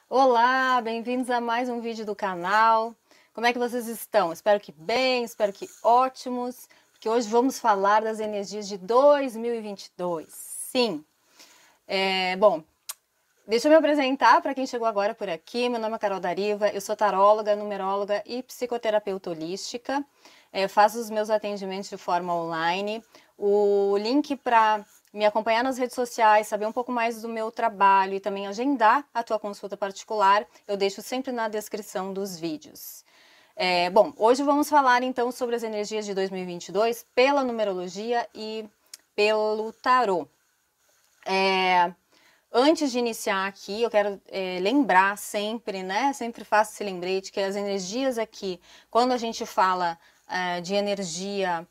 Olá, bem-vindos a mais um vídeo do canal. Como é que vocês estão? Espero que bem, espero que ótimos, porque hoje vamos falar das energias de 2022. Sim, bom, deixa eu me apresentar para quem chegou agora por aqui. Meu nome é Carol Dariva, eu sou taróloga, numeróloga e psicoterapeuta holística. Faço os meus atendimentos de forma online. O link para me acompanhar nas redes sociais, saber um pouco mais do meu trabalho e também agendar a tua consulta particular, eu deixo sempre na descrição dos vídeos. Bom, hoje vamos falar então sobre as energias de 2022 pela numerologia e pelo tarô. Antes de iniciar aqui, eu quero lembrar sempre, né? Sempre faço esse lembrete que as energias aqui, quando a gente fala de energia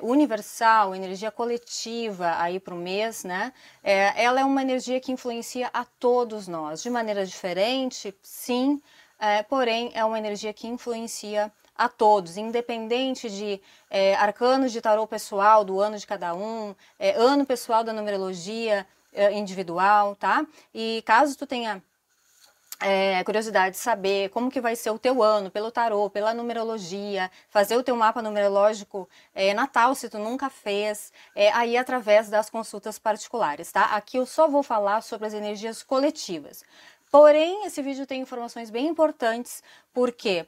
universal, energia coletiva aí para o mês, né? Ela é uma energia que influencia a todos nós, de maneira diferente, sim, porém é uma energia que influencia a todos, independente de arcanos de tarô pessoal, do ano de cada um, ano pessoal da numerologia individual, tá? E caso tu tenha curiosidade de saber como que vai ser o teu ano, pelo tarô, pela numerologia, fazer o teu mapa numerológico natal, se tu nunca fez, aí através das consultas particulares, tá? Aqui eu só vou falar sobre as energias coletivas. Porém, esse vídeo tem informações bem importantes, porque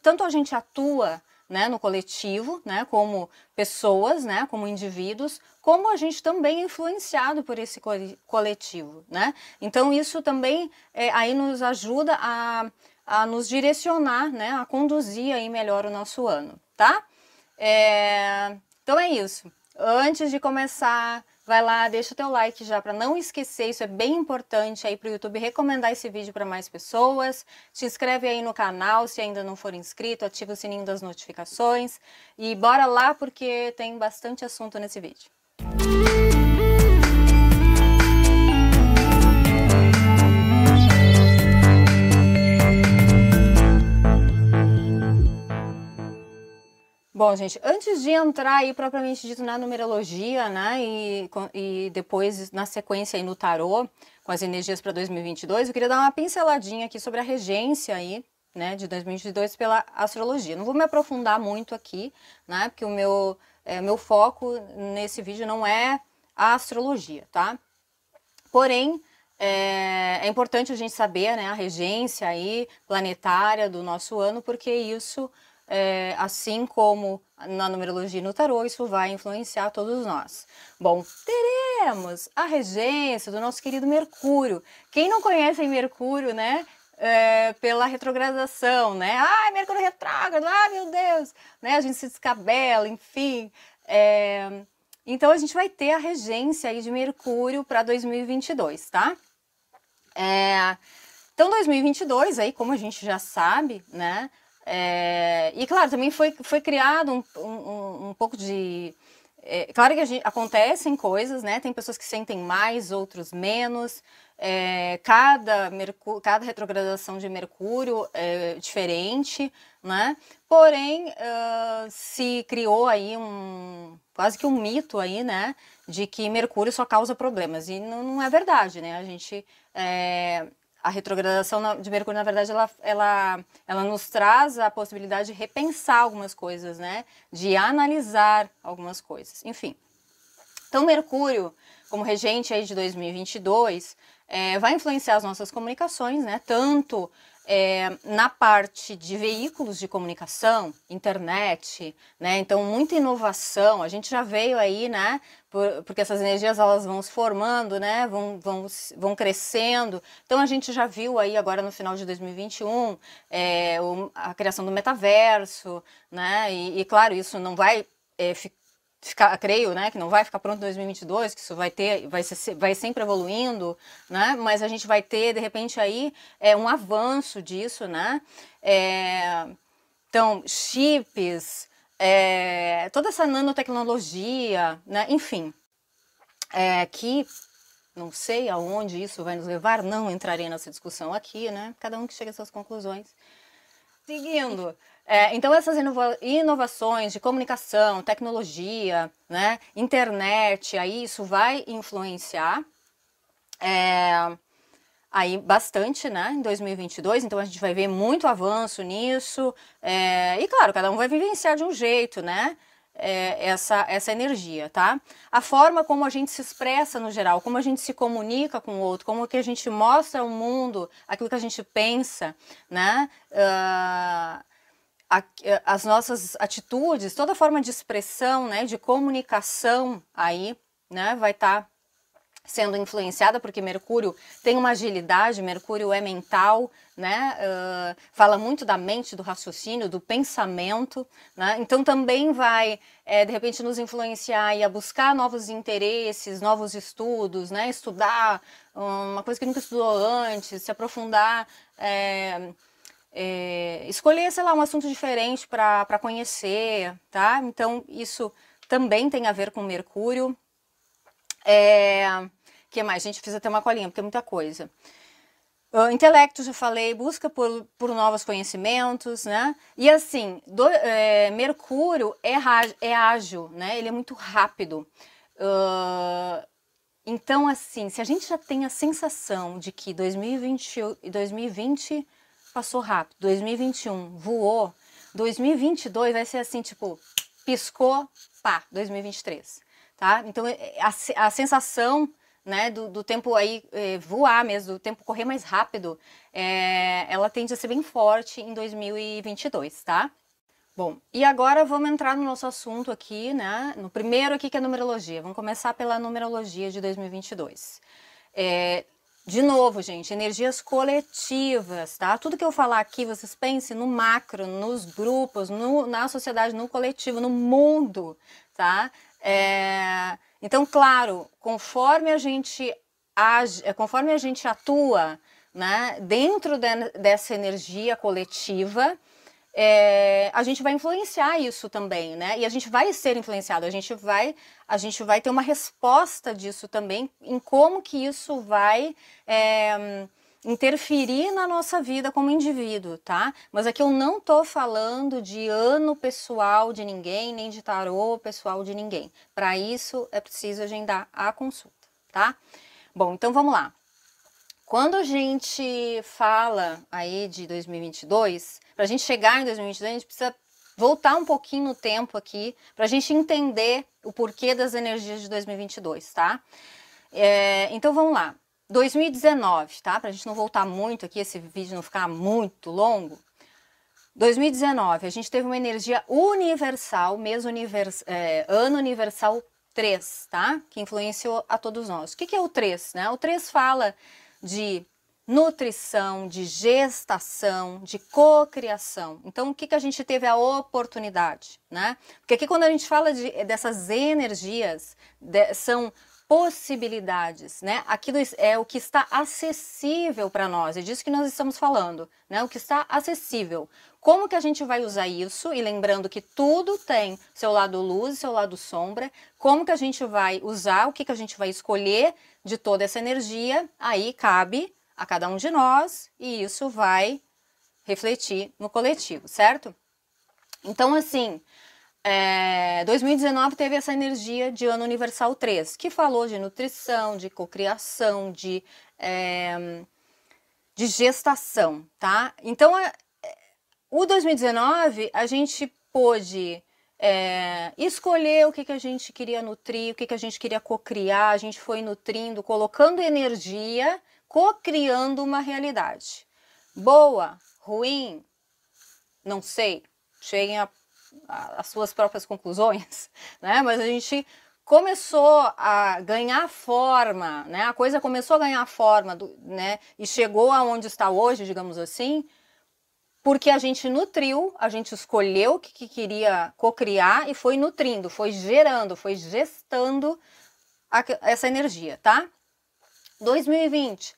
tanto a gente atua, né, no coletivo, né, como pessoas, né, como indivíduos, como a gente também é influenciado por esse coletivo, né? Então isso também aí nos ajuda a nos direcionar, né, a conduzir aí melhor o nosso ano, tá? Então é isso. Antes de começar, vai lá, deixa o teu like já para não esquecer, isso é bem importante aí para o YouTube recomendar esse vídeo para mais pessoas. Se inscreve aí no canal se ainda não for inscrito, ativa o sininho das notificações e bora lá porque tem bastante assunto nesse vídeo. Bom, gente, antes de entrar aí propriamente dito na numerologia, né, e depois na sequência aí no tarô, com as energias para 2022, eu queria dar uma pinceladinha aqui sobre a regência aí, né, de 2022 pela astrologia. Não vou me aprofundar muito aqui, né, porque o meu foco nesse vídeo não é a astrologia, tá? Porém, é importante a gente saber, né, a regência aí planetária do nosso ano, porque isso assim como na numerologia e no tarô, isso vai influenciar todos nós. Bom, teremos a regência do nosso querido Mercúrio. Quem não conhece Mercúrio, né? Pela retrogradação, né? Ai, Mercúrio retrógrado, ai meu Deus, né? A gente se descabela, enfim. Então a gente vai ter a regência aí de Mercúrio para 2022, tá? Então 2022 aí, como a gente já sabe, né? E claro, também foi criado um pouco de... claro que acontecem coisas, né? Tem pessoas que sentem mais, outros menos. Cada retrogradação de Mercúrio é diferente, né? Porém, se criou aí quase que um mito aí, né? De que Mercúrio só causa problemas. E não é verdade, né? A retrogradação de Mercúrio, na verdade, ela nos traz a possibilidade de repensar algumas coisas, né? De analisar algumas coisas, enfim. Então, Mercúrio, como regente aí de 2022, vai influenciar as nossas comunicações, né? Tanto na parte de veículos de comunicação, internet, né? Então, muita inovação. A gente já veio aí, né? Porque essas energias elas vão se formando, né? Vão crescendo. Então, a gente já viu aí agora no final de 2021 a criação do metaverso, né? E claro, isso não vai creio, né, que não vai ficar pronto em 2022, que isso vai sempre evoluindo, né, mas a gente vai ter, de repente, aí um avanço disso, né, então, chips, toda essa nanotecnologia, né, enfim, que não sei aonde isso vai nos levar, não entrarei nessa discussão aqui, né, cada um que chega às suas conclusões. Seguindo, então essas inovações de comunicação, tecnologia, né, internet, aí isso vai influenciar. aí bastante, né, em 2022, então a gente vai ver muito avanço nisso, e claro, cada um vai vivenciar de um jeito, né, essa energia, tá? A forma como a gente se expressa no geral, como a gente se comunica com o outro, como que a gente mostra ao mundo aquilo que a gente pensa, né, as nossas atitudes, toda forma de expressão, né, de comunicação aí, né, vai estar sendo influenciada, porque Mercúrio tem uma agilidade, Mercúrio é mental, né? Fala muito da mente, do raciocínio, do pensamento, né? Então também vai, de repente, nos influenciar a buscar novos interesses, novos estudos, né? Estudar uma coisa que nunca estudou antes, se aprofundar, escolher, sei lá, um assunto diferente para conhecer, tá? Então isso também tem a ver com Mercúrio. Que mais? Gente, precisa ter uma colinha, porque é muita coisa. Intelecto, já falei, busca por novos conhecimentos, né? E assim, Mercúrio é ágil, né? Ele é muito rápido. Então, assim, se a gente já tem a sensação de que 2020 passou rápido, 2021 voou, 2022 vai ser assim, tipo, piscou, pá, 2023, tá? Então, a sensação, né, do tempo aí voar mesmo, do tempo correr mais rápido, ela tende a ser bem forte em 2022, tá? Bom, e agora vamos entrar no nosso assunto aqui, né? No primeiro aqui que é a numerologia. Vamos começar pela numerologia de 2022. De novo, gente, energias coletivas, tá? Tudo que eu falar aqui, vocês pensem no macro, nos grupos, na sociedade, no coletivo, no mundo, tá? Então, claro, conforme a gente age, conforme a gente atua, né, dentro dessa energia coletiva, a gente vai influenciar isso também, né? E a gente vai ser influenciado, a gente vai ter uma resposta disso também, em como que isso vai interferir na nossa vida como indivíduo, tá? Mas aqui eu não tô falando de ano pessoal de ninguém, nem de tarô pessoal de ninguém. Para isso é preciso agendar a consulta, tá? Bom, então vamos lá. Quando a gente fala aí de 2022, para a gente chegar em 2022, a gente precisa voltar um pouquinho no tempo aqui, para a gente entender o porquê das energias de 2022, tá? Então vamos lá. 2019, tá? Para a gente não voltar muito aqui, esse vídeo não ficar muito longo. 2019, a gente teve uma energia universal, ano universal 3, tá? Que influenciou a todos nós. O que é o 3, né? O 3 fala de nutrição, de gestação, de cocriação. Então, o que a gente teve a oportunidade, né? Porque aqui quando a gente fala dessas energias, são possibilidades, né? Aquilo é o que está acessível para nós, é disso que nós estamos falando, né? O que está acessível. Como que a gente vai usar isso? E lembrando que tudo tem seu lado luz e seu lado sombra. Como que a gente vai usar? O que a gente vai escolher de toda essa energia? Aí cabe a cada um de nós e isso vai refletir no coletivo, certo? Então, assim, 2019 teve essa energia de ano universal 3, que falou de nutrição, de cocriação, de gestação, tá? Então, o 2019, a gente pôde escolher o que a gente queria nutrir, o que a gente queria cocriar, a gente foi nutrindo, colocando energia, cocriando uma realidade. Boa, ruim, não sei, cheguem às suas próprias conclusões, né? Mas a gente começou a ganhar forma, né? A coisa começou a ganhar forma, né? E chegou aonde está hoje, digamos assim, porque a gente nutriu, a gente escolheu o que queria cocriar e foi nutrindo, foi gerando, foi gestando essa energia, tá? 2020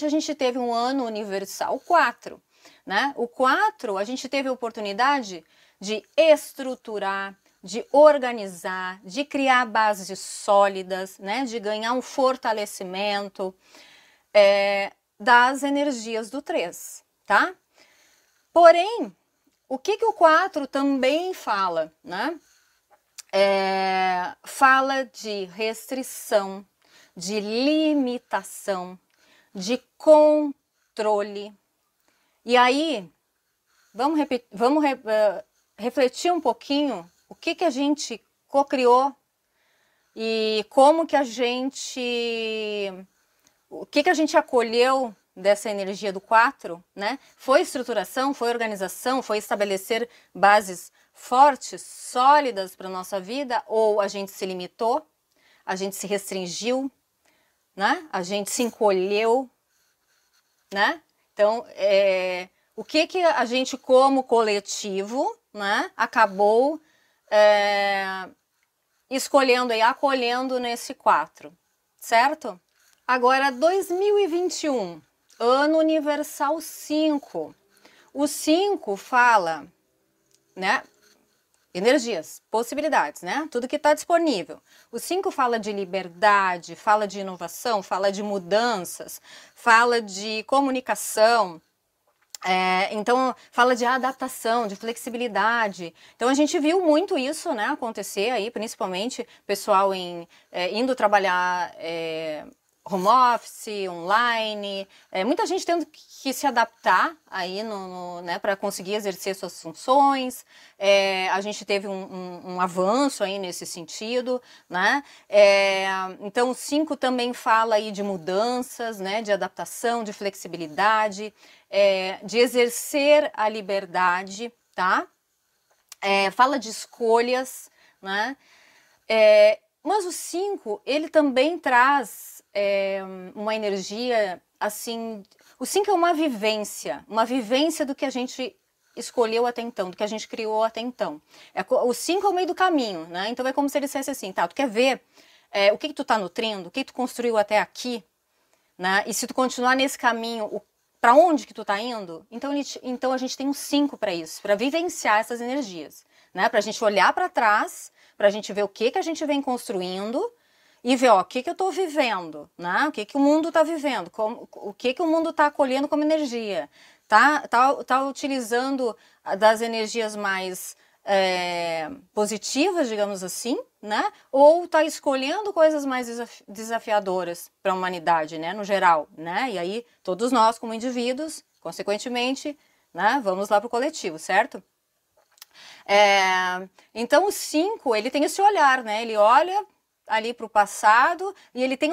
a gente teve um ano universal 4, né? O 4 a gente teve a oportunidade de estruturar, de organizar, de criar bases sólidas, né? De ganhar um fortalecimento das energias do 3, tá? Porém, o que o 4 também fala, né? Fala de restrição, de limitação, de controle. E aí, vamos refletir um pouquinho o que a gente co-criou e como que o que a gente acolheu dessa energia do 4, né? Foi estruturação, foi organização, foi estabelecer bases fortes, sólidas para a nossa vida, ou a gente se limitou, a gente se restringiu, né? A gente se encolheu, né? Então, o que a gente como coletivo, né, acabou escolhendo e acolhendo nesse 4, certo? Agora, 2021, ano universal 5. O 5 fala, né, energias, possibilidades, né? Tudo que está disponível. O 5 fala de liberdade, fala de inovação, fala de mudanças, fala de comunicação. Então, fala de adaptação, de flexibilidade. Então, a gente viu muito isso, né, acontecer aí, principalmente pessoal indo trabalhar home office, online, muita gente tendo que se adaptar aí né, para conseguir exercer suas funções. A gente teve um avanço aí nesse sentido, né? Então o 5 também fala aí de mudanças, né, de adaptação, de flexibilidade, de exercer a liberdade, tá? Fala de escolhas, né? Mas o 5, ele também traz uma energia, assim... O 5 é uma vivência do que a gente escolheu até então, do que a gente criou até então. O 5 é o meio do caminho, né? Então é como se ele dissesse assim, tá, tu quer ver o que tu tá nutrindo, o que tu construiu até aqui, né? E se tu continuar nesse caminho, para onde que tu tá indo? Então a gente tem um 5 para isso, para vivenciar essas energias, né? Pra gente olhar para trás, pra gente ver o que a gente vem construindo e ver, ó, o que eu tô vivendo, né? O que o mundo tá vivendo, o que o mundo tá acolhendo como energia, tá utilizando das energias mais positivas, digamos assim, né? Ou tá escolhendo coisas mais desafiadoras para a humanidade, né? No geral, né? E aí todos nós como indivíduos, consequentemente, né? Vamos lá pro coletivo, certo? Então o 5, ele tem esse olhar, né? Ele olha ali para o passado e ele tem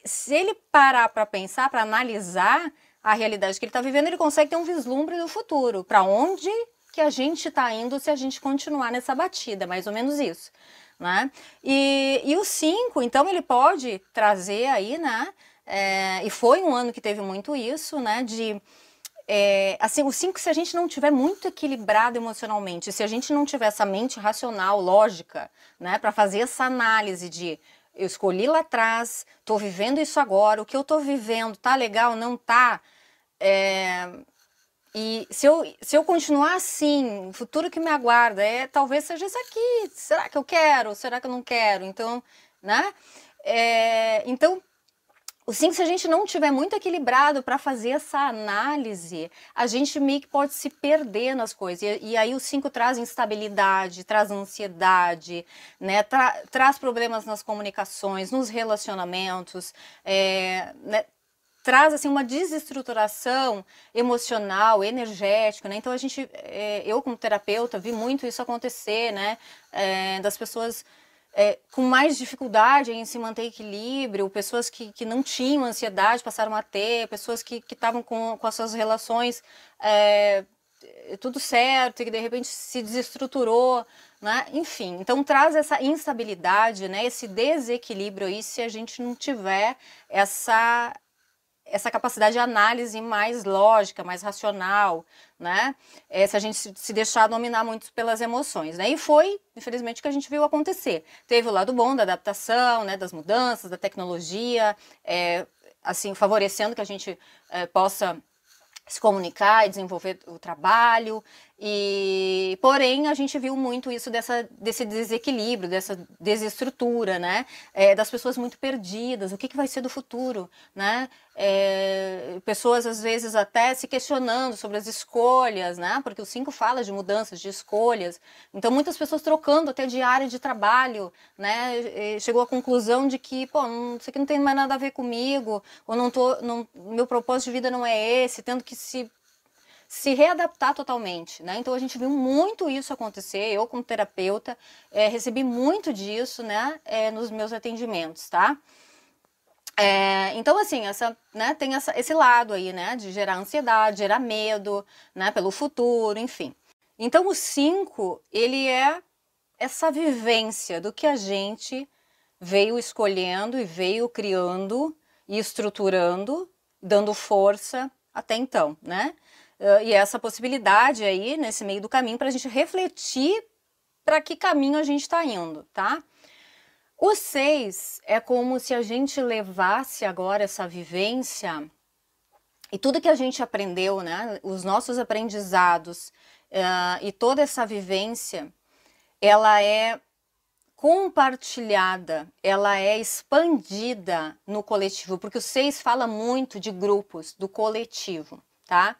se ele parar para pensar, para analisar a realidade que ele está vivendo, ele consegue ter um vislumbre do futuro, para onde que a gente está indo se a gente continuar nessa batida, mais ou menos isso, né? E o 5, então, ele pode trazer aí, né? E foi um ano que teve muito isso, né? Assim, o 5, se a gente não tiver muito equilibrado emocionalmente, se a gente não tiver essa mente racional, lógica, né, para fazer essa análise de eu escolhi lá atrás, tô vivendo isso agora, o que eu tô vivendo tá legal, não tá? E se eu continuar assim, o futuro que me aguarda talvez seja isso aqui. Será que eu quero? Será que eu não quero? Então, né? Então, o 5, se a gente não tiver muito equilibrado para fazer essa análise, a gente meio que pode se perder nas coisas. E aí o 5 traz instabilidade, traz ansiedade, né? Traz problemas nas comunicações, nos relacionamentos, né? Traz assim uma desestruturação emocional, energética, né? Então eu como terapeuta vi muito isso acontecer, né? Das pessoas com mais dificuldade em se manter equilíbrio, pessoas que não tinham ansiedade passaram a ter, pessoas que estavam com as suas relações tudo certo e que de repente se desestruturou, né? Enfim, então traz essa instabilidade, né? Esse desequilíbrio aí se a gente não tiver essa capacidade de análise mais lógica, mais racional, né? Se a gente se deixar dominar muito pelas emoções, né? E foi, infelizmente, o que a gente viu acontecer. Teve o lado bom da adaptação, né? Das mudanças, da tecnologia, assim, favorecendo que a gente possa se comunicar e desenvolver o trabalho, porém a gente viu muito isso desse desequilíbrio, dessa desestrutura, né? Das pessoas muito perdidas, o que vai ser do futuro, né? pessoas às vezes até se questionando sobre as escolhas, né? Porque o 5 fala de mudanças, de escolhas. Então muitas pessoas trocando até de área de trabalho, né? Chegou à conclusão de que, pô, isso aqui não tem mais nada a ver comigo, ou meu propósito de vida não é esse, tendo que se readaptar totalmente, né? Então a gente viu muito isso acontecer. Eu, como terapeuta, recebi muito disso, né? Nos meus atendimentos, tá? Então, assim, né, tem esse lado aí, né, de gerar ansiedade, gerar medo, né, pelo futuro, enfim. Então, o 5, ele é essa vivência do que a gente veio escolhendo e veio criando e estruturando, dando força até então, né? E essa possibilidade aí, nesse meio do caminho, para a gente refletir para que caminho a gente está indo, tá? O 6 é como se a gente levasse agora essa vivência e tudo que a gente aprendeu, né, os nossos aprendizados e toda essa vivência, ela é compartilhada, ela é expandida no coletivo, porque o 6 fala muito de grupos, do coletivo, tá?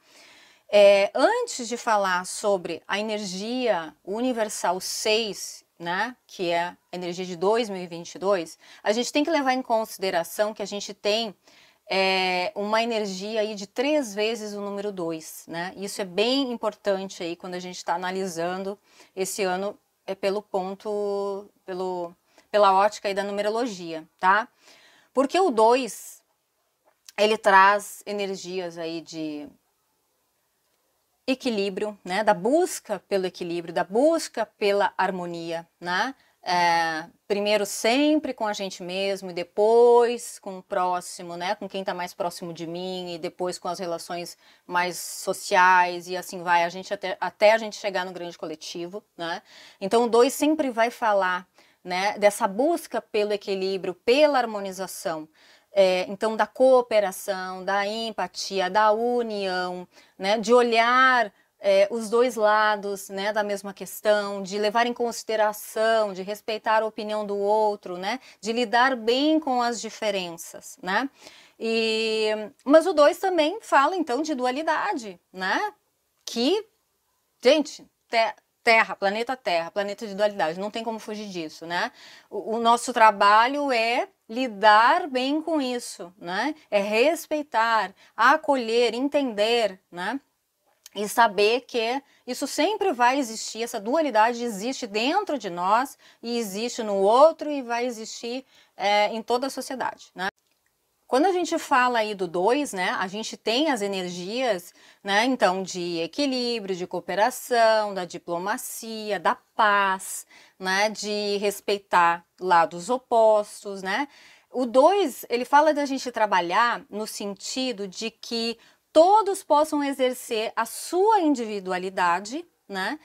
Antes de falar sobre a energia universal 6, né, que é a energia de 2022, a gente tem que levar em consideração que a gente tem uma energia aí de 3 vezes o número 2, né? Isso é bem importante aí quando a gente está analisando esse ano pela ótica aí da numerologia, tá? Porque o 2, ele traz energias aí de equilíbrio, né, da busca pelo equilíbrio, da busca pela harmonia, né, primeiro sempre com a gente mesmo e depois com o próximo, né, com quem está mais próximo de mim e depois com as relações mais sociais e assim vai, até a gente chegar no grande coletivo, né. Então o 2 sempre vai falar, né, dessa busca pelo equilíbrio, pela harmonização, então da cooperação, da empatia, da união, né, de olhar os dois lados, né, da mesma questão, de levar em consideração, de respeitar a opinião do outro, né, de lidar bem com as diferenças, né. Mas o 2 também fala então de dualidade, né, que, gente, planeta Terra, planeta de dualidade, não tem como fugir disso, né? O nosso trabalho é lidar bem com isso, né? É respeitar, acolher, entender, né? E saber que isso sempre vai existir, essa dualidade existe dentro de nós e existe no outro e vai existir em toda a sociedade, né? Quando a gente fala aí do 2, né, a gente tem as energias, né, então de equilíbrio, de cooperação, da diplomacia, da paz, né, de respeitar lados opostos, né. O 2, ele fala da gente trabalhar no sentido de que todos possam exercer a sua individualidade, né,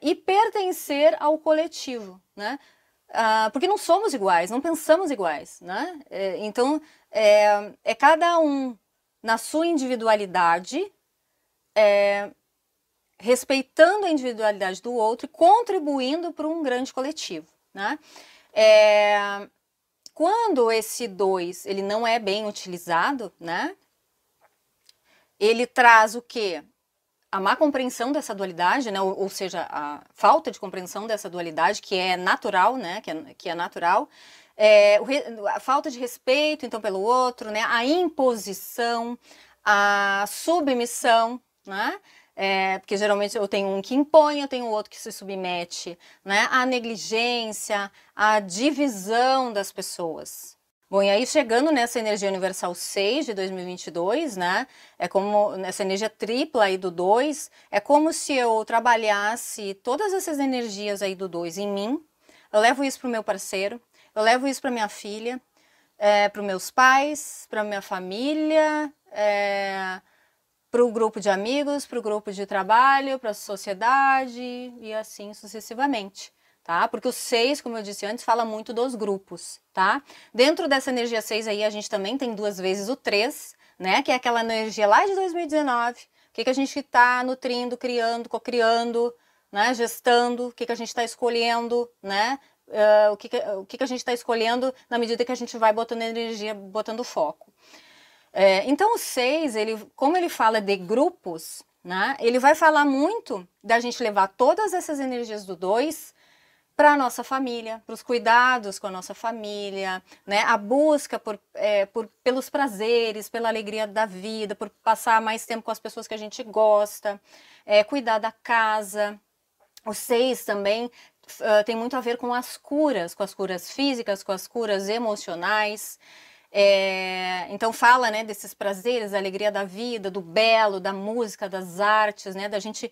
e pertencer ao coletivo, né. Porque não somos iguais, não pensamos iguais, né? Então, cada um na sua individualidade, respeitando a individualidade do outro e contribuindo para um grande coletivo, né? Quando esse 2 ele não é bem utilizado, né? Ele traz o quê? A má compreensão dessa dualidade, né, ou seja, a falta de compreensão dessa dualidade, que é natural, né, que é natural, a falta de respeito, então, pelo outro, né, a imposição, a submissão, né, porque geralmente eu tenho um que impõe, eu tenho outro que se submete, né, a negligência, a divisão das pessoas. Bom, e aí chegando nessa energia universal 6 de 2022, né, é como nessa energia tripla aí do 2, é como se eu trabalhasse todas essas energias aí do 2 em mim, eu levo isso para o meu parceiro, eu levo isso para minha filha, para os meus pais, para minha família, para o grupo de amigos, para o grupo de trabalho, para a sociedade e assim sucessivamente. Tá? Porque o 6, como eu disse antes, fala muito dos grupos, tá? Dentro dessa energia 6 aí, a gente também tem 2 vezes o 3, né? Que é aquela energia lá de 2019, o que a gente está nutrindo, criando, cocriando, né? Gestando, o que a gente está escolhendo, né? O que a gente está escolhendo na medida que a gente vai botando energia, botando foco. Então o 6, como ele fala de grupos, né, ele vai falar muito da gente levar todas essas energias do 2 para a nossa família, para os cuidados com a nossa família, né, a busca pelos prazeres, pela alegria da vida, por passar mais tempo com as pessoas que a gente gosta, cuidar da casa. O 6 também tem muito a ver com as curas físicas, com as curas emocionais. Então fala, né, desses prazeres, da alegria da vida, do belo, da música, das artes, né, da gente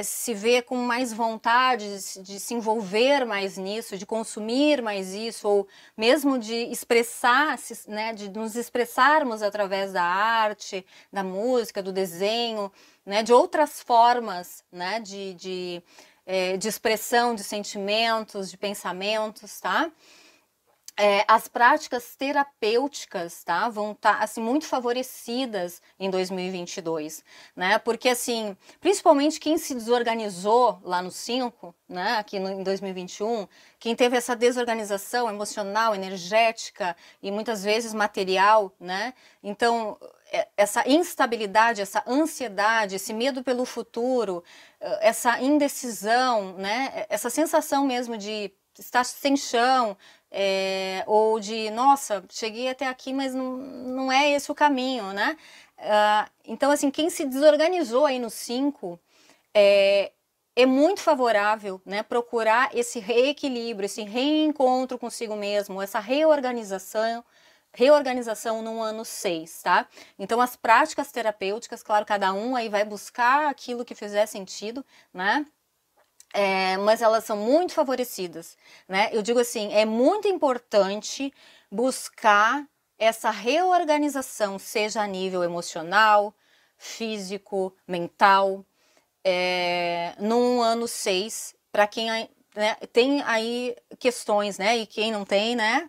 se ver com mais vontade de se envolver mais nisso, de consumir mais isso, ou mesmo de expressar, né, de nos expressarmos através da arte, da música, do desenho, né, de outras formas, né, de expressão de sentimentos, de pensamentos, tá? As práticas terapêuticas, tá, vão estar assim muito favorecidas em 2022, né? Porque assim, principalmente quem se desorganizou lá no 5, né, aqui em 2021, quem teve essa desorganização emocional, energética e muitas vezes material, né? Então, essa instabilidade, essa ansiedade, esse medo pelo futuro, essa indecisão, né? Essa sensação mesmo de estar sem chão, ou de, nossa, cheguei até aqui, mas não é esse o caminho, né? Então, assim, quem se desorganizou aí no 5, é muito favorável, né, procurar esse reequilíbrio, esse reencontro consigo mesmo, essa reorganização no ano 6, tá? Então, as práticas terapêuticas, claro, cada um aí vai buscar aquilo que fizer sentido, né? Mas elas são muito favorecidas, né? Eu digo assim, é muito importante buscar essa reorganização, seja a nível emocional, físico, mental, num ano 6, para quem, né, tem aí questões, né? E quem não tem, né?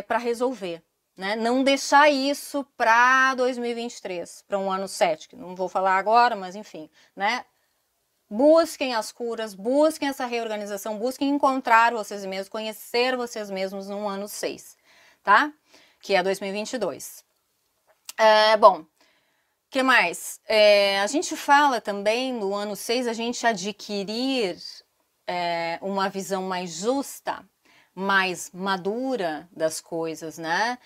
Para resolver, né? Não deixar isso para 2023, para um ano 7, que não vou falar agora, mas enfim, né? Busquem as curas, busquem essa reorganização, busquem encontrar vocês mesmos, conhecer vocês mesmos no ano 6, tá? Que é 2022. Bom, o que mais? A gente fala também no ano 6 a gente adquirir uma visão mais justa, mais madura das coisas, né?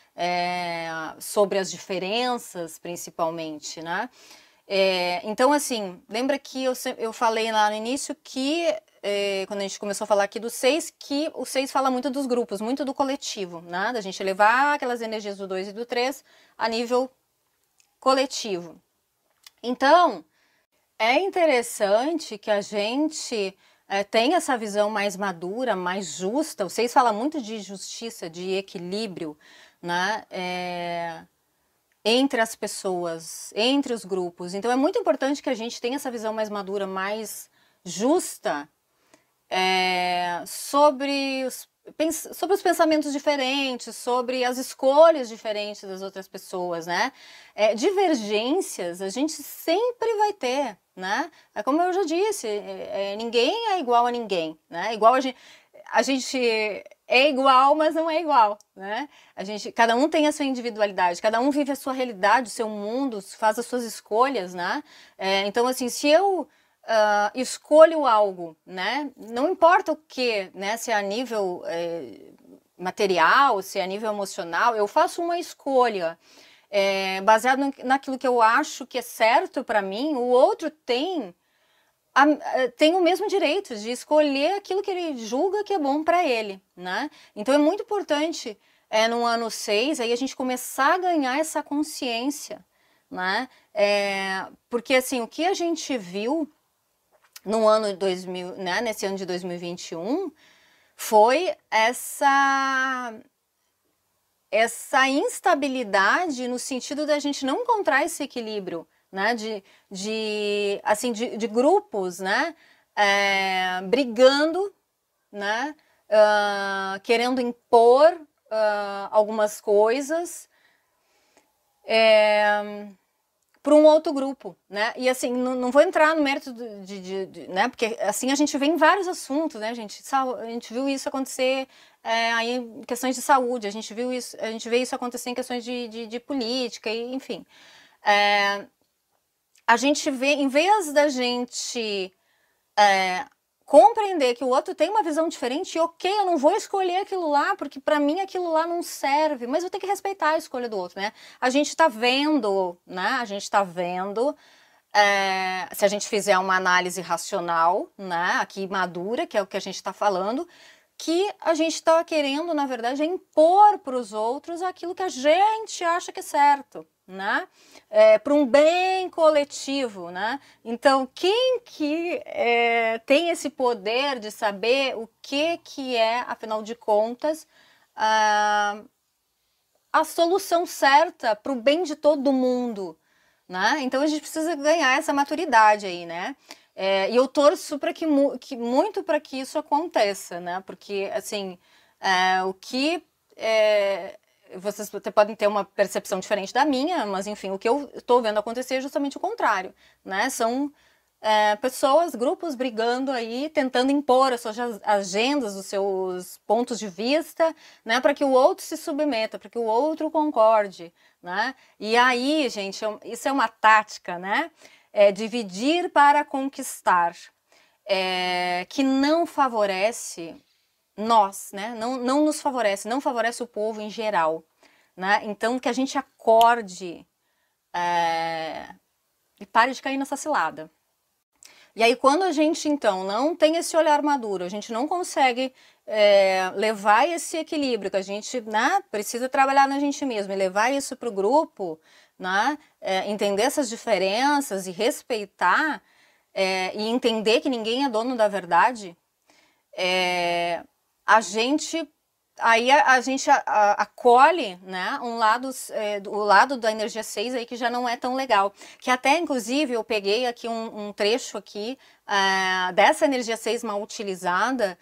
Sobre as diferenças, principalmente, né? Então, assim, lembra que eu falei lá no início que, quando a gente começou a falar aqui do 6, que o 6 fala muito dos grupos, muito do coletivo, né? Da gente levar aquelas energias do 2 e do 3 a nível coletivo. Então, é interessante que a gente tenha essa visão mais madura, mais justa. O 6 fala muito de justiça, de equilíbrio, né? Entre as pessoas, entre os grupos. Então é muito importante que a gente tenha essa visão mais madura, mais justa, sobre os pensamentos diferentes, sobre as escolhas diferentes das outras pessoas, né? Divergências a gente sempre vai ter, né? Como eu já disse, ninguém é igual a ninguém, né? Igual a gente é igual, mas não é igual, né? Cada um tem a sua individualidade, cada um vive a sua realidade, o seu mundo, faz as suas escolhas, né? Então, assim, se eu escolho algo, né? Não importa o que, né? Se é a nível material, se é a nível emocional, eu faço uma escolha baseado naquilo que eu acho que é certo para mim. O outro tem o mesmo direito de escolher aquilo que ele julga que é bom para ele, né? Então é muito importante no ano 6 aí a gente começar a ganhar essa consciência, né? Porque assim, o que a gente viu no ano 2000, né, nesse ano de 2021 foi essa instabilidade no sentido da gente não encontrar esse equilíbrio, né, de grupos, né, brigando, né, querendo impor algumas coisas, para um outro grupo, né? E assim, não vou entrar no mérito né? Porque assim a gente vê em vários assuntos, né, gente? A gente viu isso acontecer aí em questões de saúde, a gente vê isso acontecer em questões de política, e, enfim. A gente vê, em vez da gente compreender que o outro tem uma visão diferente, e ok, eu não vou escolher aquilo lá, porque para mim aquilo lá não serve, mas eu tenho que respeitar a escolha do outro, né? A gente tá vendo, né? A gente tá vendo, se a gente fizer uma análise racional, né? Aqui madura, que é o que a gente está falando, que a gente está querendo, na verdade, impor para os outros aquilo que a gente acha que é certo, né? Para um bem coletivo, né? Então, quem que tem esse poder de saber o que é, afinal de contas, a solução certa para o bem de todo mundo, né? Então, a gente precisa ganhar essa maturidade aí, né? E eu torço para muito para que isso aconteça, né? Porque, assim, o que vocês até podem ter uma percepção diferente da minha, mas enfim, o que eu estou vendo acontecer é justamente o contrário, né? São pessoas, grupos brigando aí, tentando impor as suas agendas, os seus pontos de vista, né? Para que o outro se submeta, para que o outro concorde, né? E aí, gente, isso é uma tática, né? Dividir para conquistar, que não favorece nós, né? Não nos favorece, não favorece o povo em geral, né? Então, que a gente acorde e pare de cair nessa cilada. E aí, quando a gente, então, não tem esse olhar maduro, a gente não consegue levar esse equilíbrio, que a gente, né, precisa trabalhar na gente mesmo e levar isso para o grupo, né, entender essas diferenças e respeitar, e entender que ninguém é dono da verdade, a gente acolhe, né, o lado da energia 6 aí que já não é tão legal. Que até, inclusive, eu peguei aqui um trecho aqui dessa energia 6 mal utilizada,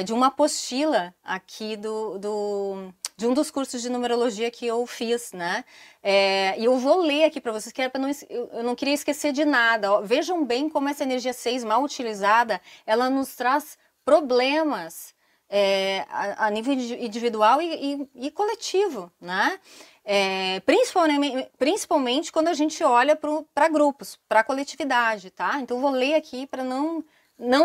de uma apostila aqui de um dos cursos de numerologia que eu fiz, né? E eu vou ler aqui para vocês, que eu não queria esquecer de nada. Ó, vejam bem como essa energia 6 mal utilizada, ela nos traz problemas a nível individual e coletivo, né? Principalmente quando a gente olha para grupos, para a coletividade, tá? Então vou ler aqui para não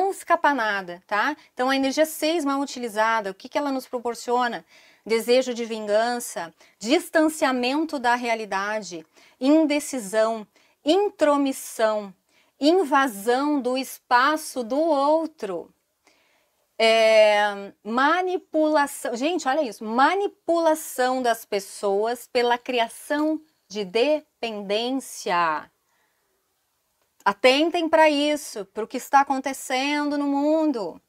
escapar nada, tá? Então a energia 6 mal utilizada, o que ela nos proporciona? Desejo de vingança, distanciamento da realidade, indecisão, intromissão, invasão do espaço do outro. Manipulação, gente, olha isso, manipulação das pessoas pela criação de dependência. Atentem para isso, para o que está acontecendo no mundo.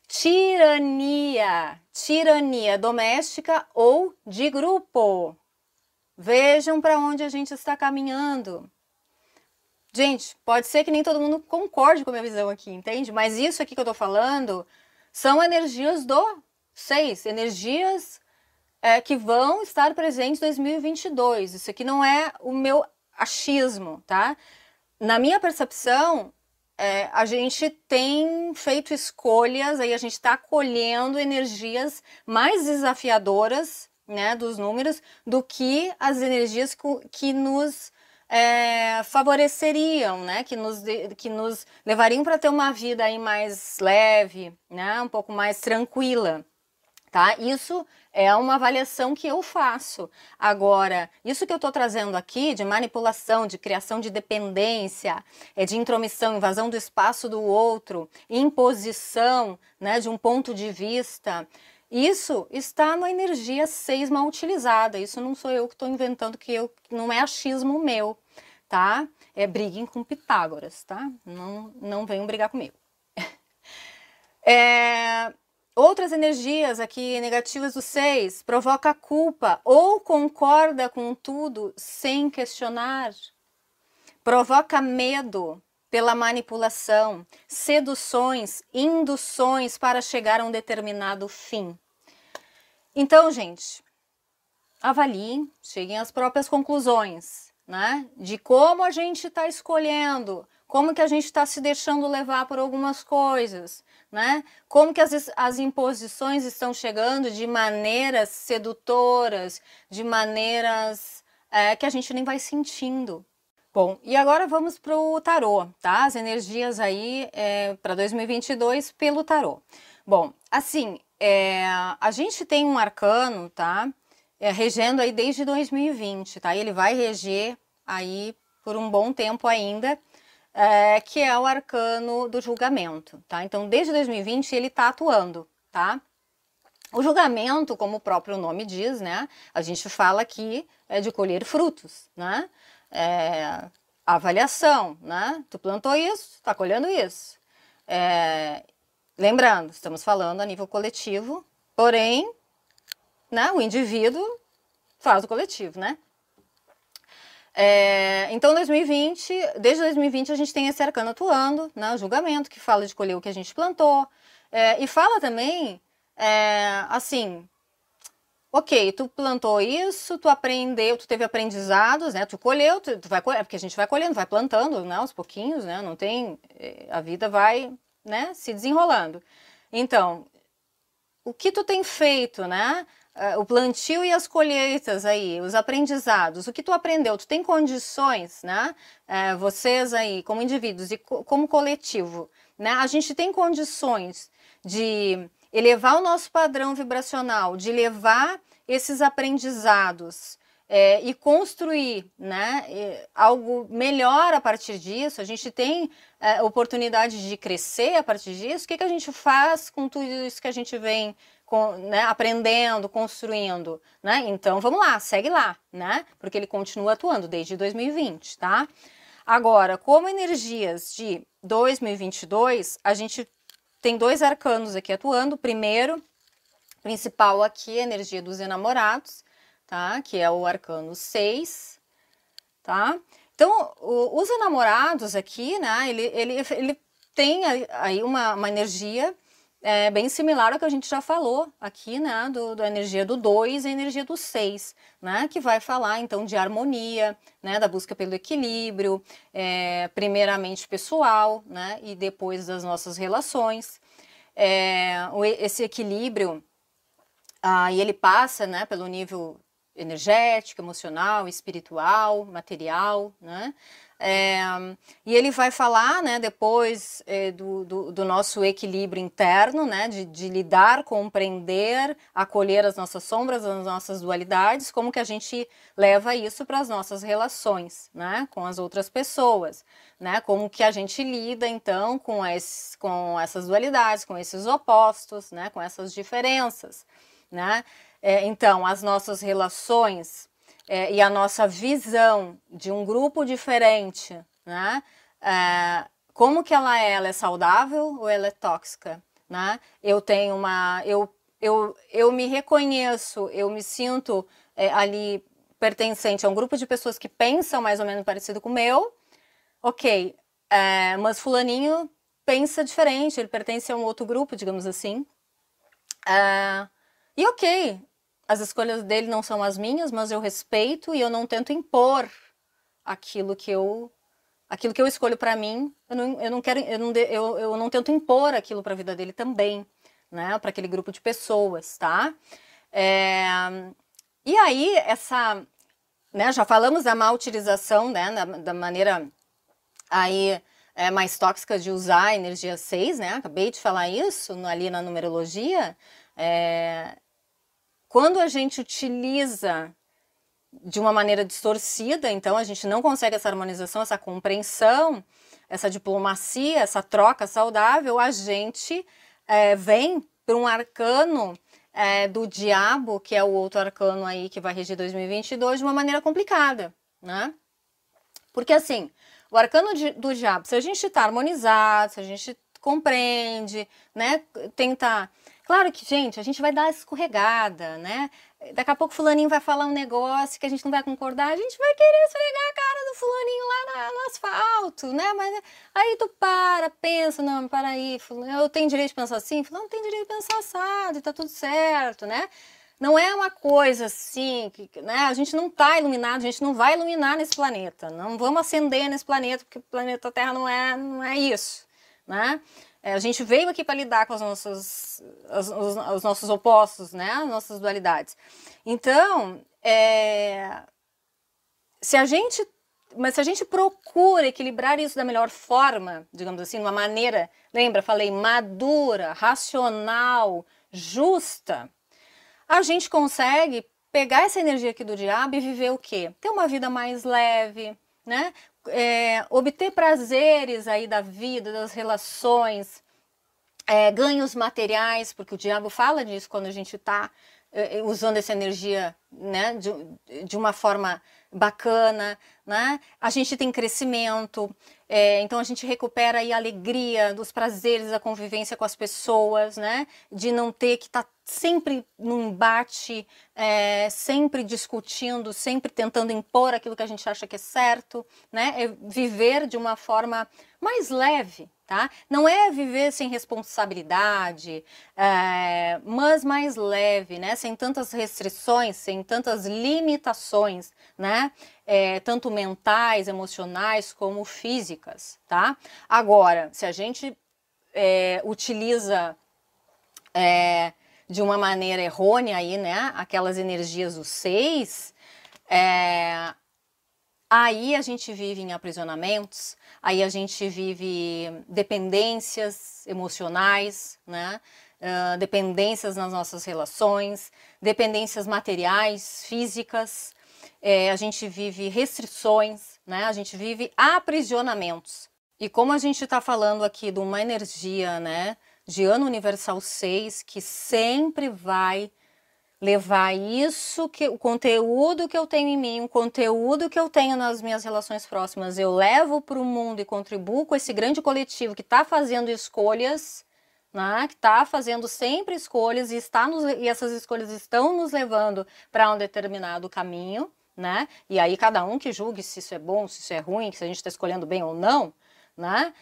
Tirania doméstica ou de grupo. Vejam para onde a gente está caminhando. Gente, pode ser que nem todo mundo concorde com a minha visão aqui, entende? Mas isso aqui que eu tô falando são energias do 6, energias que vão estar presentes em 2022. Isso aqui não é o meu achismo, tá? Na minha percepção, a gente tem feito escolhas, aí a gente está colhendo energias mais desafiadoras, né, dos números, do que as energias que nos favoreceriam, né, que nos levariam para ter uma vida aí mais leve, né, um pouco mais tranquila, tá? Isso é uma avaliação que eu faço. Agora, isso que eu estou trazendo aqui de manipulação, de criação de dependência, de intromissão, invasão do espaço do outro, imposição, né, de um ponto de vista, isso está na energia 6 mal utilizada. Isso não sou eu que estou inventando, não é achismo meu, tá? Briguem com Pitágoras, tá? Não venham brigar comigo. Outras energias aqui negativas do 6, provoca culpa ou concorda com tudo sem questionar. Provoca medo pela manipulação, seduções, induções para chegar a um determinado fim. Então, gente, avaliem, cheguem às próprias conclusões, né? De como a gente está escolhendo, como que a gente está se deixando levar por algumas coisas, né? Como que as imposições estão chegando de maneiras sedutoras, de maneiras que a gente nem vai sentindo. Bom, e agora vamos para o tarô, tá? As energias aí para 2022 pelo tarô. Bom, assim, a gente tem um arcano, tá? Regendo aí desde 2020, tá? E ele vai reger aí por um bom tempo ainda, que é o arcano do julgamento, tá? Então, desde 2020 ele tá atuando, tá? O julgamento, como o próprio nome diz, né? A gente fala aqui de colher frutos, né? Avaliação, né? Tu plantou isso, tá colhendo isso. Lembrando, estamos falando a nível coletivo, porém, né, o indivíduo faz o coletivo, né? Então, desde 2020 a gente tem esse arcano atuando, né, o julgamento, que fala de colher o que a gente plantou, e fala também, assim, ok, tu plantou isso, tu aprendeu, tu teve aprendizados, né, tu colheu, tu vai colher, porque a gente vai colhendo, vai plantando, né, aos pouquinhos, né, não tem, a vida vai, né, se desenrolando. Então, o que tu tem feito, né? O plantio e as colheitas aí, os aprendizados, o que tu aprendeu, tu tem condições, né? Vocês aí, como indivíduos e como coletivo, né? A gente tem condições de elevar o nosso padrão vibracional, de levar esses aprendizados e construir, né, algo melhor a partir disso. A gente tem oportunidade de crescer a partir disso. O que a gente faz com tudo isso que a gente vem né, aprendendo, construindo, né? Então vamos lá, segue lá, né? Porque ele continua atuando desde 2020, tá? Agora, como energias de 2022, a gente tem dois arcanos aqui atuando. O primeiro, principal aqui, a energia dos enamorados, tá? Que é o arcano 6, tá? Então, os enamorados aqui, né? Ele tem aí uma energia bem similar ao que a gente já falou aqui, né? Da energia do 2 e a energia do 6, né? Que vai falar, então, de harmonia, né? Da busca pelo equilíbrio, primeiramente pessoal, né? E depois das nossas relações. Esse equilíbrio, e ele passa, né? Pelo nível energético, emocional, espiritual, material, né? E ele vai falar, né, depois do nosso equilíbrio interno, né, de lidar, compreender, acolher as nossas sombras, as nossas dualidades, como que a gente leva isso para as nossas relações, né, com as outras pessoas, né, como que a gente lida, então, com essas dualidades, com esses opostos, né, com essas diferenças, né. Então, as nossas relações e a nossa visão de um grupo diferente, né? Como que ela é saudável ou ela é tóxica, né? Eu me reconheço, eu me sinto ali pertencente a um grupo de pessoas que pensam mais ou menos parecido com o meu, ok, mas fulaninho pensa diferente, ele pertence a um outro grupo, digamos assim, e ok, as escolhas dele não são as minhas, mas eu respeito e eu não tento impor aquilo que eu escolho para mim. Eu não tento impor aquilo para a vida dele também, né? Para aquele grupo de pessoas, tá? E aí né? Já falamos da má utilização, né? Da maneira aí mais tóxica de usar a energia 6, né? Acabei de falar isso ali na numerologia. Quando a gente utiliza de uma maneira distorcida, então a gente não consegue essa harmonização, essa compreensão, essa diplomacia, essa troca saudável, a gente vem para um arcano do diabo, que é o outro arcano aí que vai regir 2022, de uma maneira complicada, né? Porque assim, o arcano do diabo, se a gente está harmonizado, se a gente compreende, né, tenta... Claro que, gente, a gente vai dar escorregada, né? Daqui a pouco o fulaninho vai falar um negócio que a gente não vai concordar, a gente vai querer esfregar a cara do fulaninho lá no asfalto, né? Mas aí tu pensa, não, para aí, eu tenho direito de pensar assim? Fulano tem direito de pensar assado e tá tudo certo, né? não é uma coisa assim, né? A gente não está iluminado, a gente não vai iluminar nesse planeta, não vamos acender nesse planeta, porque o planeta Terra não é isso, né? A gente veio aqui para lidar com os nossos opostos, né? As nossas dualidades. Então, se a gente procura equilibrar isso da melhor forma, digamos assim, de uma maneira, lembra, falei, madura, racional, justa, a gente consegue pegar essa energia aqui do diabo e viver o quê? Ter uma vida mais leve, né? Obter prazeres aí da vida, das relações, ganhos materiais, porque o diabo fala disso quando a gente está usando essa energia, né, de uma forma bacana, né? A gente tem crescimento, então a gente recupera aí a alegria dos prazeres da convivência com as pessoas, né? De não ter que estar sempre num embate, sempre discutindo, sempre tentando impor aquilo que a gente acha que é certo, né? É viver de uma forma mais leve, tá? Não é viver sem responsabilidade, mas mais leve, né? Sem tantas restrições, sem tantas limitações, né? Tanto mentais, emocionais, como físicas, tá? Agora, se a gente utiliza de uma maneira errônea aí, né? Aquelas energias do 6, aí a gente vive em aprisionamentos, aí a gente vive dependências emocionais, né? Dependências nas nossas relações, dependências materiais, físicas, a gente vive restrições, né? A gente vive aprisionamentos. E como a gente está falando aqui de uma energia, né, de ano universal 6, que sempre vai levar isso, o conteúdo que eu tenho em mim, o conteúdo que eu tenho nas minhas relações próximas, eu levo para o mundo e contribuo com esse grande coletivo que está fazendo escolhas, né, que está fazendo sempre escolhas e essas escolhas estão nos levando para um determinado caminho, né? E aí cada um que julgue se isso é bom, se isso é ruim, se a gente está escolhendo bem ou não, né?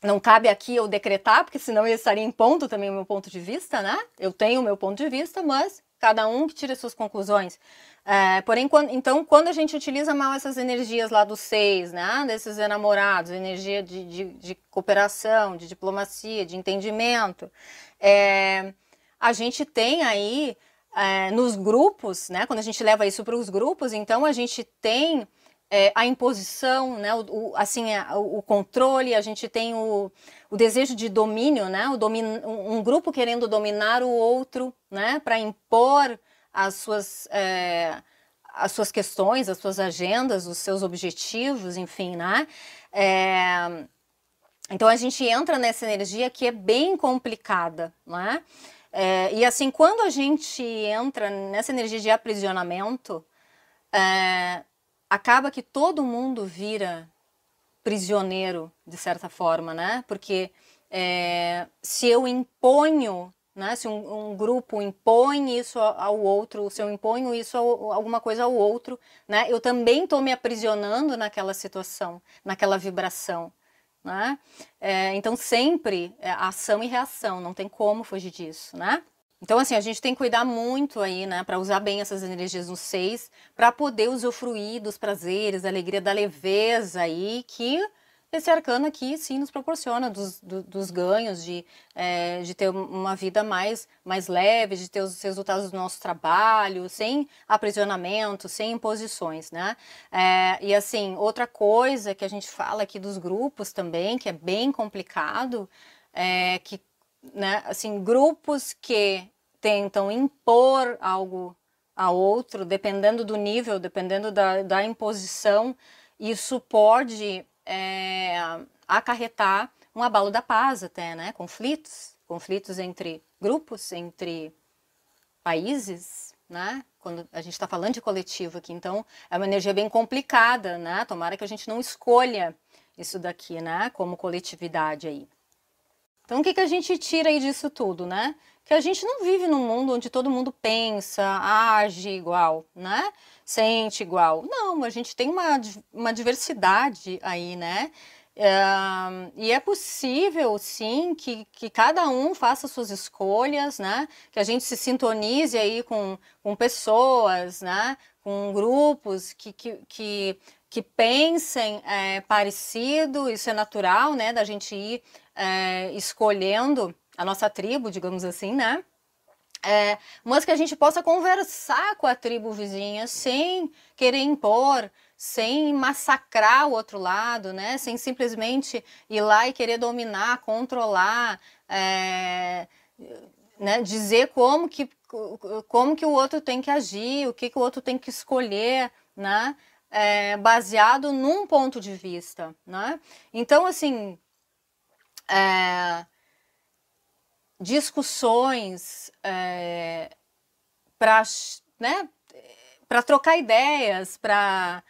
Não cabe aqui eu decretar, porque senão eu estaria em ponto também o meu ponto de vista, né? Eu tenho o meu ponto de vista, mas cada um que tire suas conclusões. Porém, então, quando a gente utiliza mal essas energias lá do 6, né? Desses enamorados, energia de cooperação, de diplomacia, de entendimento, a gente tem aí nos grupos, né? Quando a gente leva isso para os grupos, então a gente tem a imposição, né, o controle, a gente tem o desejo de domínio, né, um grupo querendo dominar o outro, né, para impor as suas questões, as suas agendas, os seus objetivos, enfim, né. Então a gente entra nessa energia que é bem complicada, né. E assim, quando a gente entra nessa energia de aprisionamento, acaba que todo mundo vira prisioneiro, de certa forma, né? Porque se eu imponho, né? Se um grupo impõe isso ao outro, se eu imponho isso alguma coisa ao outro, né? Eu também estou me aprisionando naquela situação, naquela vibração, né? Então sempre ação e reação, não tem como fugir disso, né? Então, assim, a gente tem que cuidar muito aí, né, para usar bem essas energias no 6, para poder usufruir dos prazeres, da alegria, da leveza aí, que esse arcano aqui, sim, nos proporciona, dos ganhos, de ter uma vida mais leve, de ter os resultados do nosso trabalho, sem aprisionamento, sem imposições, né? E, assim, outra coisa que a gente fala aqui dos grupos também, que é bem complicado, que, né, assim, grupos que tentam impor algo a outro, dependendo do nível, dependendo da imposição, isso pode acarretar um abalo da paz até, né? Conflitos entre grupos, entre países, né? Quando a gente está falando de coletivo aqui, então é uma energia bem complicada, né? Tomara que a gente não escolha isso daqui, né? Como coletividade aí. Então, o que a gente tira aí disso tudo, né? Que a gente não vive num mundo onde todo mundo pensa, age igual, né? Sente igual. Não, a gente tem uma diversidade aí, né? E é possível, sim, que cada um faça suas escolhas, né? Que a gente se sintonize aí com pessoas, né? Com grupos que pensem parecido, isso é natural, né? Da gente ir escolhendo a nossa tribo, digamos assim, né? Mas que a gente possa conversar com a tribo vizinha sem querer impor, sem massacrar o outro lado, né? Sem simplesmente ir lá e querer dominar, controlar, né? Dizer como que o outro tem que agir, o que o outro tem que escolher, né? Baseado num ponto de vista, né? Então, assim, discussões para, né, para trocar ideias, para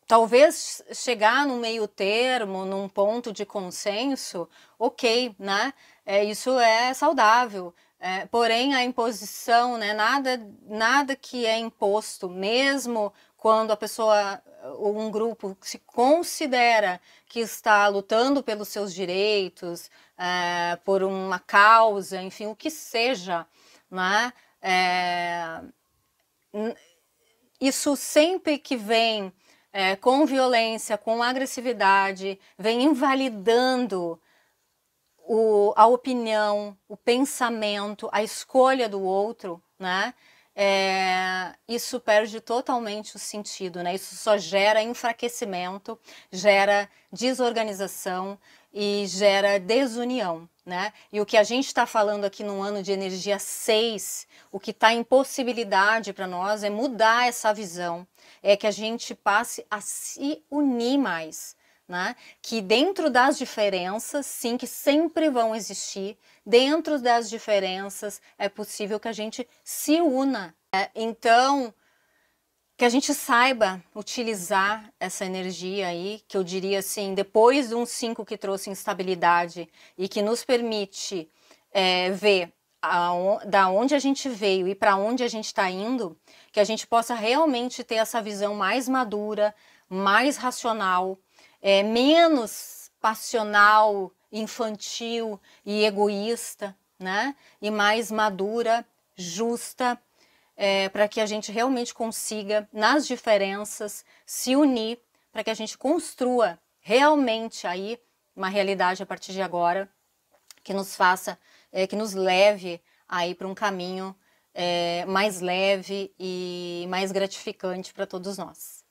talvez chegar no meio termo, num ponto de consenso, ok, né? Isso é saudável. Porém, a imposição, né, nada que é imposto, mesmo quando a pessoa ou um grupo se considera que está lutando pelos seus direitos, por uma causa, enfim, o que seja, né? Isso sempre que vem com violência, com agressividade, vem invalidando a opinião, o pensamento, a escolha do outro, né? Isso perde totalmente o sentido, né? Isso só gera enfraquecimento, gera desorganização e gera desunião, né? E o que a gente está falando aqui no ano de energia 6, o que está em possibilidade para nós é mudar essa visão, é que a gente passe a se unir mais, né? Que dentro das diferenças, sim, que sempre vão existir, dentro das diferenças é possível que a gente se una. Então, que a gente saiba utilizar essa energia aí, que eu diria assim, depois de um 5 que trouxe instabilidade e que nos permite ver da onde a gente veio e para onde a gente está indo, que a gente possa realmente ter essa visão mais madura, mais racional, menos passional, infantil e egoísta, né? E mais madura, justa, para que a gente realmente consiga, nas diferenças, se unir, para que a gente construa realmente aí uma realidade a partir de agora que nos faça, que nos leve aí para um caminho mais leve e mais gratificante para todos nós.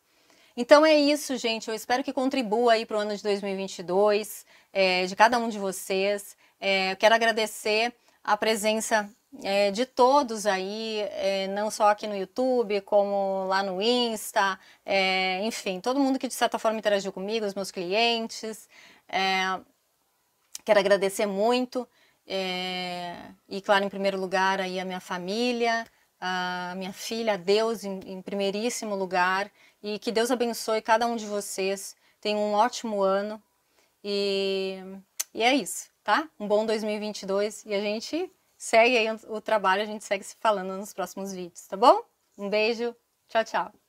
Então é isso, gente. Eu espero que contribua aí para o ano de 2022, de cada um de vocês. Eu quero agradecer a presença de todos aí, não só aqui no YouTube, como lá no Insta, enfim, todo mundo que de certa forma interagiu comigo, os meus clientes. Quero agradecer muito. E claro, em primeiro lugar, aí a minha família, a minha filha, a Deus em primeiríssimo lugar, e que Deus abençoe cada um de vocês, tenham um ótimo ano, e é isso, tá? Um bom 2022, e a gente segue aí o trabalho, a gente segue se falando nos próximos vídeos, tá bom? Um beijo, tchau, tchau!